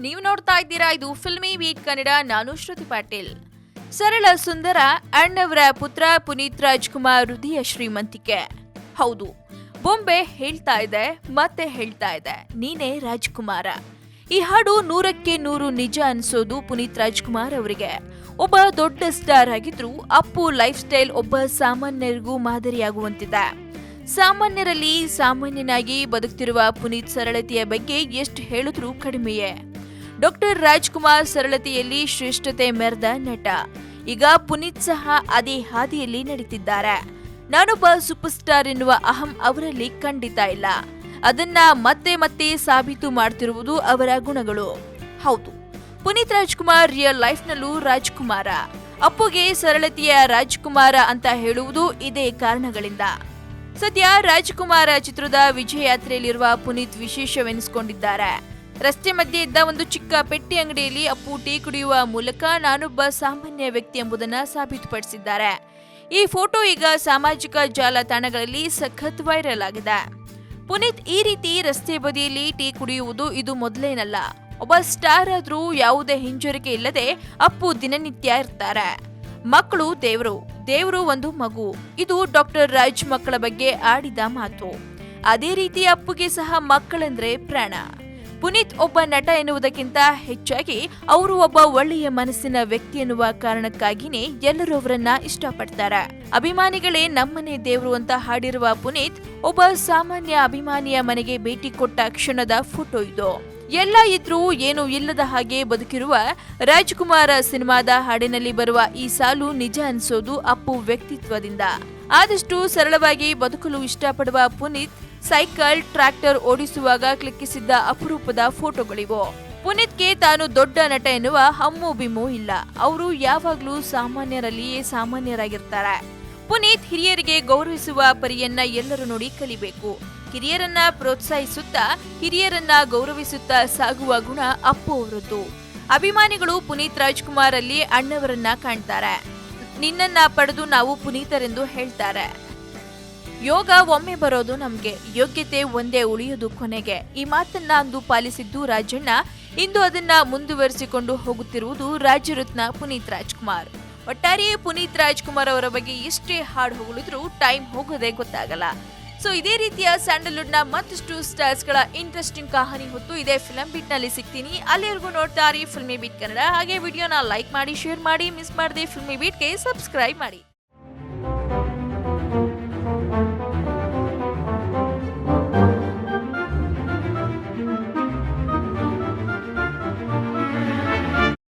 ನೀವು ನೋಡ್ತಾ ಇದ್ದೀರಾ ಇದು ಫಿಲ್ಮಿ ಬೀಟ್ ಕನ್ನಡ. ನಾನು ಶ್ರುತಿ ಪಾಟೀಲ್. ಸರಳ ಸುಂದರ ಅಣ್ಣವರ ಪುತ್ರ ಪುನೀತ್ ರಾಜ್ಕುಮಾರ್ ಹೃದಯ ಶ್ರೀಮಂತಿಕೆ. ಹೌದು, ಬೊಂಬೆ ಹೇಳ್ತಾ ಇದೆ, ಮತ್ತೆ ಹೇಳ್ತಾ ಇದೆ, ನೀನೇ ರಾಜ್ಕುಮಾರ. ಈ ಹಾಡು 100ಕ್ಕೆ 100 ನಿಜ ಅನ್ಸೋದು ಪುನೀತ್ ರಾಜ್ಕುಮಾರ್ ಅವರಿಗೆ. ಒಬ್ಬ ದೊಡ್ಡ ಸ್ಟಾರ್ ಆಗಿದ್ರು ಅಪ್ಪು ಲೈಫ್ ಸ್ಟೈಲ್ ಒಬ್ಬ ಸಾಮಾನ್ಯರಿಗೂ ಮಾದರಿಯಾಗುವಂತಿದೆ. ಸಾಮಾನ್ಯರಲ್ಲಿ ಸಾಮಾನ್ಯನಾಗಿ ಬದುಕ್ತಿರುವ ಪುನೀತ್ ಸರಳತೆಯ ಬಗ್ಗೆ ಎಷ್ಟು ಹೇಳಿದ್ರೂ ಕಡಿಮೆಯೇ. ಡಾಕ್ಟರ್ ರಾಜ್ಕುಮಾರ್ ಸರಳತೆಯಲ್ಲಿ ಶ್ರೇಷ್ಠತೆ ಮೆರೆದ ನಟ. ಈಗ ಪುನೀತ್ ಸಹ ಅದೇ ಹಾದಿಯಲ್ಲಿ ನಡೀತಿದ್ದಾರೆ. ನಾನೊಬ್ಬ ಸೂಪರ್ ಸ್ಟಾರ್ ಎನ್ನುವ ಅಹಂ ಅವರಲ್ಲಿ ಖಂಡಿತ ಇಲ್ಲ. ಅದನ್ನ ಮತ್ತೆ ಮತ್ತೆ ಸಾಬೀತು ಮಾಡ್ತಿರುವುದು ಅವರ ಗುಣಗಳು. ಹೌದು, ಪುನೀತ್ ರಾಜ್ಕುಮಾರ್ ರಿಯಲ್ ಲೈಫ್ನಲ್ಲೂ ರಾಜ್ಕುಮಾರ. ಅಪ್ಪುಗೆ ಸರಳತೆಯ ರಾಜ್ಕುಮಾರ ಅಂತ ಹೇಳುವುದು ಇದೇ ಕಾರಣಗಳಿಂದ. ಸದ್ಯ ರಾಜ್ಕುಮಾರ ಚಿತ್ರದ ವಿಜಯ ಯಾತ್ರೆಯಲ್ಲಿರುವ ಪುನೀತ್ ವಿಶೇಷವೆನಿಸಿಕೊಂಡಿದ್ದಾರೆ. ರಸ್ತೆ ಮಧ್ಯೆ ಇದ್ದ ಒಂದು ಚಿಕ್ಕ ಪೆಟ್ಟಿ ಅಂಗಡಿಯಲ್ಲಿ ಅಪ್ಪು ಟೀ ಕುಡಿಯುವ ಮೂಲಕ ನಾನೊಬ್ಬ ಸಾಮಾನ್ಯ ವ್ಯಕ್ತಿ ಎಂಬುದನ್ನು ಸಾಬೀತುಪಡಿಸಿದ್ದಾರೆ. ಈ ಫೋಟೋ ಈಗ ಸಾಮಾಜಿಕ ಜಾಲತಾಣಗಳಲ್ಲಿ ಸಖತ್ ವೈರಲ್ ಆಗಿದೆ. ಪುನೀತ್ ಈ ರೀತಿ ರಸ್ತೆ ಬದಿಯಲ್ಲಿ ಟೀ ಕುಡಿಯುವುದು ಇದು ಮೊದಲೇನಲ್ಲ. ಒಬ್ಬ ಸ್ಟಾರ್ ಆದ್ರೂ ಯಾವುದೇ ಹಿಂಜರಿಕೆ ಇಲ್ಲದೆ ಅಪ್ಪು ದಿನನಿತ್ಯ ಇರ್ತಾರೆ. ಮಕ್ಕಳು ದೇವರು ಒಂದು ಮಗು, ಇದು ಡಾಕ್ಟರ್ ರಾಜ್ ಮಕ್ಕಳ ಬಗ್ಗೆ ಆಡಿದ ಮಾತು. ಅದೇ ರೀತಿ ಅಪ್ಪುಗೆ ಸಹ ಮಕ್ಕಳೆಂದ್ರೆ ಪ್ರಾಣ. ಪುನೀತ್ ಒಬ್ಬ ನಟ ಎನ್ನುವುದಕ್ಕಿಂತ ಹೆಚ್ಚಾಗಿ ಅವರು ಒಬ್ಬ ಒಳ್ಳೆಯ ಮನಸ್ಸಿನ ವ್ಯಕ್ತಿ ಎನ್ನುವ ಕಾರಣಕ್ಕಾಗಿನೇ ಎಲ್ಲರೂ ಅವರನ್ನ ಇಷ್ಟಪಡ್ತಾರೆ. ಅಭಿಮಾನಿಗಳೇ ನಮ್ಮನೆ ದೇವರು ಅಂತ ಹಾಡಿರುವ ಪುನೀತ್ ಒಬ್ಬ ಸಾಮಾನ್ಯ ಅಭಿಮಾನಿಯ ಮನೆಗೆ ಭೇಟಿ ಕೊಟ್ಟ ಕ್ಷಣದ ಫೋಟೋ ಇದು. ಎಲ್ಲ ಇದ್ರೂ ಏನು ಇಲ್ಲದ ಹಾಗೆ ಬದುಕಿರುವ ರಾಜ್ಕುಮಾರ ಸಿನಿಮಾದ ಹಾಡಿನಲ್ಲಿ ಬರುವ ಈ ಸಾಲು ನಿಜ ಅನ್ಸೋದು ಅಪ್ಪು ವ್ಯಕ್ತಿತ್ವದಿಂದ. ಆದಷ್ಟು ಸರಳವಾಗಿ ಬದುಕಲು ಇಷ್ಟಪಡುವ ಪುನೀತ್ ಸೈಕಲ್, ಟ್ರ್ಯಾಕ್ಟರ್ ಓಡಿಸುವಾಗ ಕ್ಲಿಕ್ಕಿಸಿದ್ದ ಅಪರೂಪದ ಫೋಟೋಗಳಿವು. ಪುನೀತ್ಗೆ ತಾನು ದೊಡ್ಡ ನಟ ಎನ್ನುವ ಹಮ್ಮು ಬಿಮ್ಮು ಇಲ್ಲ. ಅವರು ಯಾವಾಗ್ಲೂ ಸಾಮಾನ್ಯರಲ್ಲಿಯೇ ಸಾಮಾನ್ಯರಾಗಿರ್ತಾರೆ. ಪುನೀತ್ ಹಿರಿಯರಿಗೆ ಗೌರವಿಸುವ ಪರಿಯನ್ನ ಎಲ್ಲರೂ ನೋಡಿ ಕಲಿಬೇಕು. ಹಿರಿಯರನ್ನ ಪ್ರೋತ್ಸಾಹಿಸುತ್ತಾ ಹಿರಿಯರನ್ನ ಗೌರವಿಸುತ್ತಾ ಸಾಗುವ ಗುಣ ಅಪ್ಪು ಅವರದ್ದು. ಅಭಿಮಾನಿಗಳು ಪುನೀತ್ ರಾಜ್ಕುಮಾರ್ ಅಲ್ಲಿ ಅಣ್ಣವರನ್ನ ಕಾಣ್ತಾರೆ. ನಿನ್ನನ್ನ ಪಡೆದು ನಾವು ಪುನೀತರೆಂದು ಹೇಳ್ತಾರೆ. ಯೋಗ ಒಮ್ಮೆ ಬರೋದು ನಮ್ಗೆ, ಯೋಗ್ಯತೆ ಒಂದೇ ಉಳಿಯೋದು ಕೊನೆಗೆ. ಈ ಮಾತನ್ನ ಅಂದು ಪಾಲಿಸಿದ್ದು ರಾಜಣ್ಣ. ಇಂದು ಅದನ್ನ ಮುಂದುವರಿಸಿಕೊಂಡು ಹೋಗುತ್ತಿರುವುದು ರಾಜ್ಯರತ್ನ ಪುನೀತ್ ರಾಜ್ಕುಮಾರ್. ಒಟ್ಟಾರೆಯೇ ಪುನೀತ್ ರಾಜ್ಕುಮಾರ್ ಅವರ ಬಗ್ಗೆ ಎಷ್ಟೇ ಹಾಡು ಹೊಗಳಿದ್ರೂ ಟೈಮ್ ಹೋಗೋದೇ ಗೊತ್ತಾಗಲ್ಲ. ಸೊ ಇದೇ ರೀತಿಯ ಸ್ಯಾಂಡಲ್ವುಡ್ ನ ಮತ್ತಷ್ಟು ಸ್ಟಾರ್ಸ್ ಗಳ ಇಂಟ್ರೆಸ್ಟಿಂಗ್ ಕಹಾನಿ ಹೊತ್ತು ಇದೇ ಫಿಲ್ಮ್ ಬೀಟ್ ನಲ್ಲಿ ಸಿಗ್ತೀನಿ. ಅಲ್ಲಿವರೆಗೂ ನೋಡ್ತಾ ಇರಿ ಫಿಲ್ಮಿ ಬೀಟ್ ಕನ್ನಡ. ಹಾಗೆ ವಿಡಿಯೋನ ಲೈಕ್ ಮಾಡಿ, ಶೇರ್ ಮಾಡಿ, ಮಿಸ್ ಮಾಡದೆ ಫಿಲ್ಮಿ ಬೀಟ್ಗೆ ಸಬ್ಸ್ಕ್ರೈಬ್ ಮಾಡಿ.